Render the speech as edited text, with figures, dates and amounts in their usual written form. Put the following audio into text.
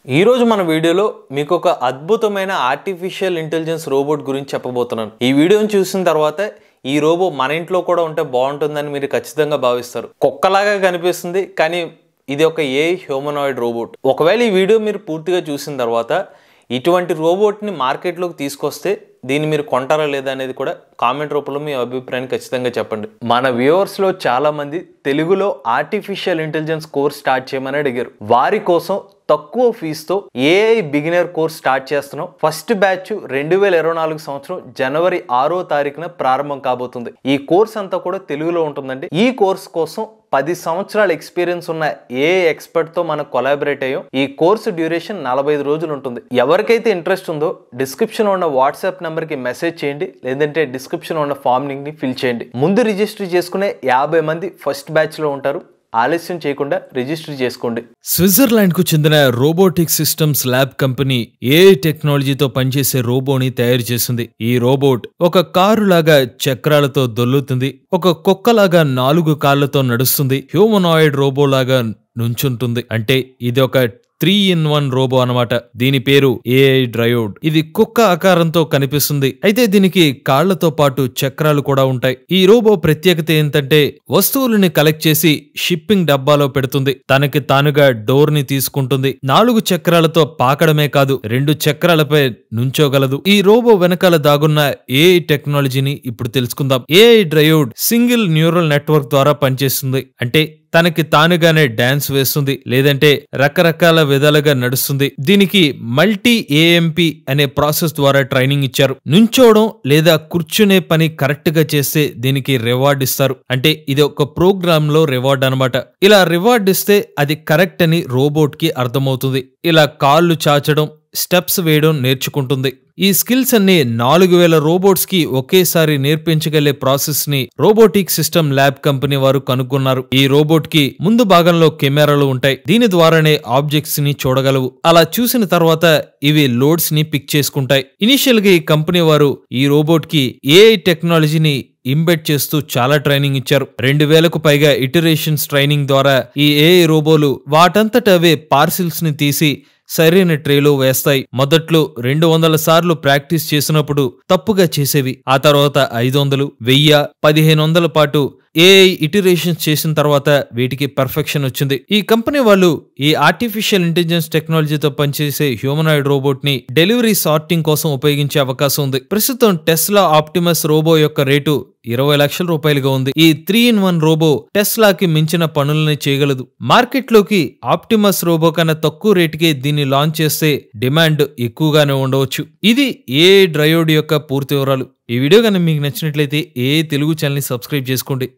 ఈ రోజు మన వీడియోలో మీకు ఒక అద్భుతమైన ఆర్టిఫిషియల్ ఇంటెలిజెన్స్ రోబోట్ గురించి చెప్పబోతున్నాను. ఈ వీడియోని చూసిన తర్వాత ఈ రోబో మన ఇంట్లో కూడా ఉంటే బాగుంటుందని మీరు ఖచ్చితంగా భావిస్తారు. కుక్కలాగా కనిపిస్తుంది, కానీ ఇది ఒక ఏఐ హ్యూమనాయిడ్ రోబోట్. ఒకవేళ ఈ వీడియో మీరు పూర్తిగా చూసిన తర్వాత ఇటువంటి రోబోట్ని మార్కెట్లోకి తీసుకొస్తే దీన్ని మీరు కొంటారా లేదా అనేది కూడా కామెంట్ రూపంలో మీ అభిప్రాయాన్ని ఖచ్చితంగా చెప్పండి. మన వ్యూవర్స్లో చాలా మంది తెలుగులో ఆర్టిఫిషియల్ ఇంటెలిజెన్స్ కోర్స్ స్టార్ట్ చేయమని అడిగారు. వారి కోసం తక్కువ ఫీజుతో ఏఐ బిగినర్ కోర్స్ స్టార్ట్ చేస్తున్నాం. ఫస్ట్ బ్యాచ్ 2024 సంవత్సరం జనవరి 6వ తారీఖున ప్రారంభం కాబోతుంది. ఈ కోర్స్ అంతా కూడా తెలుగులో ఉంటుందండి. ఈ కోర్స్ కోసం 10 సంవత్సరాల ఎక్స్పీరియన్స్ ఉన్న ఏఐ ఎక్స్పర్ట్ తో మనం కొలాబరేట్ అయ్యాం. ఈ కోర్సు డ్యూరేషన్ 45 రోజులు ఉంటుంది. ఎవరికైతే ఇంట్రెస్ట్ ఉందో డిస్క్రిప్షన్ ఉన్న వాట్సాప్ నెంబర్ కి మెసేజ్ చేయండి, లేదంటే డిస్క్రిప్షన్ ఉన్న ఫామ్ లింక్ ని ఫిల్ చేయండి. ముందు రిజిస్టర్ చేసుకునే 50 మంది ఫస్ట్ బ్యాచ్ లో ఉంటారు. ఆలస్యం చేయకుండా రిజిస్టర్ చేసుకోండి. స్విట్జర్లాండ్ కు చెందిన robotic systems lab company AI టెక్నాలజీతో పనిచేసే రోబోని తయారు చేసింది. ఈ రోబోట్ ఒక కారు లాగా చక్రాలతో దొల్లుతుంది, ఒక కుక్కలాగా 4 కాళ్లతో నడుస్తుంది, హ్యూమనాయిడ్ రోబో లాగా నుంచుంటుంది. అంటే ఇది ఒక 3-in-1 రోబో అన్నమాట. దీని పేరు ఏఐ డ్రయోడ్. ఇది కుక్క ఆకారంతో కనిపిస్తుంది, అయితే దీనికి కాళ్లతో పాటు చక్రాలు కూడా ఉంటాయి. ఈ రోబో ప్రత్యేకత ఏంటంటే వస్తువులని కలెక్ట్ చేసి షిప్పింగ్ డబ్బాలో పెడుతుంది, తనకి తానుగా డోర్ ని తీసుకుంటుంది, 4 చక్రాలతో పాకడమే కాదు 2 చక్రాలపై నుంచోగలదు. ఈ రోబో వెనకాల దాగున్న ఏఐ టెక్నాలజీని ఇప్పుడు తెలుసుకుందాం. ఏఐ డ్రయోడ్ సింగిల్ న్యూరల్ నెట్వర్క్ ద్వారా పనిచేస్తుంది. అంటే తనకి తానుగానే డాన్స్ వేస్తుంది, లేదంటే రకరకాల విధాలుగా నడుస్తుంది. దీనికి మల్టీ ఏఎంపి అనే ప్రాసెస్ ద్వారా ట్రైనింగ్ ఇచ్చారు. నుంచోవడం లేదా కూర్చునే పని కరెక్ట్ గా చేస్తే దీనికి రివార్డ్ ఇస్తారు. అంటే ఇది ఒక ప్రోగ్రామ్ లో రివార్డ్ అనమాట. ఇలా రివార్డ్ ఇస్తే అది కరెక్ట్ అని రోబోట్ కి అర్థమవుతుంది. ఇలా కాళ్ళు చాచడం, స్టెప్స్ వేయడం నేర్చుకుంటుంది. ఈ స్కిల్స్ అన్ని 4000 రోబోట్స్ కి ఒకేసారి నేర్పించగలే ప్రాసెస్ ని రోబోటిక్ సిస్టమ్ ల్యాబ్ కంపెనీ వారు కనుగొన్నారు. ఈ రోబోట్ కి ముందు భాగంలో కెమెరాలు ఉంటాయి. దీని ద్వారానే ఆబ్జెక్ట్స్ ని చూడగలవు. అలా చూసిన తర్వాత ఇవి లోడ్స్ ని పిక్ చేసుకుంటాయి. ఇనిషియల్ గా ఈ కంపెనీ వారు ఈ రోబోట్ కి ఏఐ టెక్నాలజీని ఇంబెడ్ చేస్తూ చాలా ట్రైనింగ్ ఇచ్చారు. 2000కు పైగా ఇటరేషన్స్ ట్రైనింగ్ ద్వారా ఈ ఏఐ రోబోలు వాటంతట అవే పార్సిల్స్ ని తీసి సరైన ట్రేలో వేస్తాయి. మొదట్లో 200 సార్లు ప్రాక్టీస్ చేసినప్పుడు తప్పుగా చేసేవి. ఆ తర్వాత 500, 1000, 1500 పాటు ఏఐ ఇటరేషన్స్ చేసిన తర్వాత వీటికి పర్ఫెక్షన్ వచ్చింది. ఈ కంపెనీ వాళ్ళు ఈ ఆర్టిఫిషియల్ ఇంటెలిజెన్స్ టెక్నాలజీతో పనిచేసే హ్యూమనాయిడ్ రోబోట్ ని డెలివరీ సార్టింగ్ కోసం ఉపయోగించే అవకాశం ఉంది. ప్రస్తుతం టెస్లా ఆప్టిమస్ రోబో యొక్క రేటు 20 లక్షల రూపాయలుగా ఉంది. ఈ 3-in-1 రోబో టెస్లాకి మించిన పనులని చేయగలదు. మార్కెట్లోకి ఆప్టిమస్ రోబో కన్నా తక్కువ రేటుకే దీన్ని లాంచ్ చేస్తే డిమాండ్ ఎక్కువగానే ఉండవచ్చు. ఇది ఏఐ డ్రయోడ్ యొక్క పూర్తి వివరాలు. ఈ వీడియో కనుక మీకు నచ్చినట్లయితే ఏఐ తెలుగు ఛానల్ ని సబ్స్క్రైబ్ చేసుకోండి.